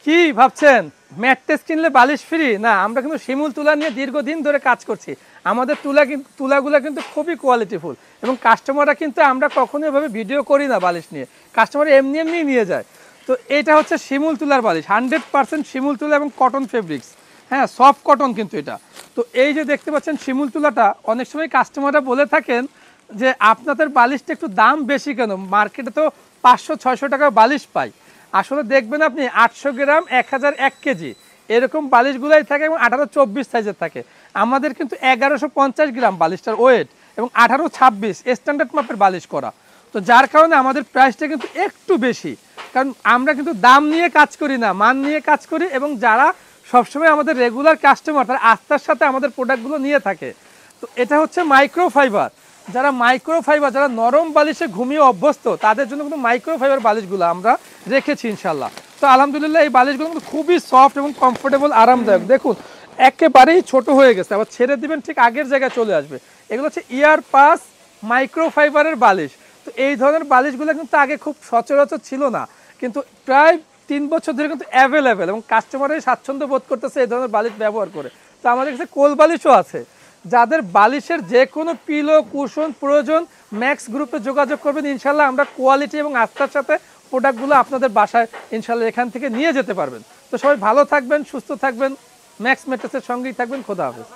কি ভাবছেন ম্যাট্রেস কিনলে বালিশ ফ্রি? না, আমরা কিন্তু শিমুল তুলা নিয়ে দীর্ঘদিন ধরে কাজ করছি। আমাদের তুলাগুলো কিন্তু খুবই কোয়ালিটিফুল এবং কাস্টমাররা কিন্তু আমরা কখনো এভাবে ভিডিও করি না বালিশ নিয়ে, কাস্টমার এমনি এমনি নিয়ে যায়। তো এটা হচ্ছে শিমুল তুলার বালিশ, 100% শিমুল তুলা এবং কটন ফেব্রিক্স। হ্যাঁ, সফট কটন কিন্তু এটা। তো এই যে দেখতে পাচ্ছেন শিমুল তুলাটা, অনেক সময় কাস্টমাররা বলে থাকেন যে আপনাদের বালিশটা একটু দাম বেশি কেন, মার্কেটে তো 500-600 টাকা বালিশ পাই। আসলে দেখবেন আপনি 800 গ্রাম 1001 কেজি এরকম বালিশগুলাই থাকে এবং 18-24 সাইজের থাকে। আমাদের কিন্তু 1150 গ্রাম বালিশটার ওয়েট এবং 18-26 স্ট্যান্ডার্ড মাপের বালিশ করা। তো যার কারণে আমাদের প্রাইসটা কিন্তু একটু বেশি, কারণ আমরা কিন্তু দাম নিয়ে কাজ করি না, মান নিয়ে কাজ করি। এবং যারা সবসময় আমাদের রেগুলার কাস্টমার, তারা আস্থার সাথে আমাদের প্রোডাক্টগুলো নিয়ে থাকে। তো এটা হচ্ছে মাইক্রোফাইবার। যারা নরম বালিশে ঘুমিয়ে অভ্যস্ত, তাদের জন্য কিন্তু মাইক্রোফাইবার বালিশগুলো আমরা রেখেছি ইনশাল্লাহ। তো আলহামদুলিল্লাহ এই বালিশগুলো কিন্তু খুবই সফট এবং কমফোর্টেবল, আরামদায়ক। দেখুন একেবারেই ছোট হয়ে গেছে, আবার ছেড়ে দিবেন ঠিক আগের জায়গায় চলে আসবে। এগুলো হচ্ছে ইয়ার পাস মাইক্রোফাইবারের বালিশ। তো এই ধরনের বালিশগুলো কিন্তু আগে খুব সচরাচর ছিল না, কিন্তু প্রায় 3 বছর ধরে কিন্তু অ্যাভেলেবেল এবং কাস্টমারই স্বাচ্ছন্দ্য বোধ করতেছে এই ধরনের বালিশ ব্যবহার করে। তো আমাদের কাছে কোল বালিশও আছে। যাদের বালিশের যে কোনো পিলো কুশন প্রয়োজন, ম্যাক্স গ্রুপে যোগাযোগ করবেন, ইনশাল্লাহ আমরা কোয়ালিটি এবং আস্থার সাথে প্রোডাক্টগুলো আপনাদের বাসায় ইনশাল্লাহ এখান থেকে নিয়ে যেতে পারবেন। তো সবাই ভালো থাকবেন, সুস্থ থাকবেন, ম্যাক্স ম্যাট্রেসের সঙ্গেই থাকবেন। খোদা হাফেজ।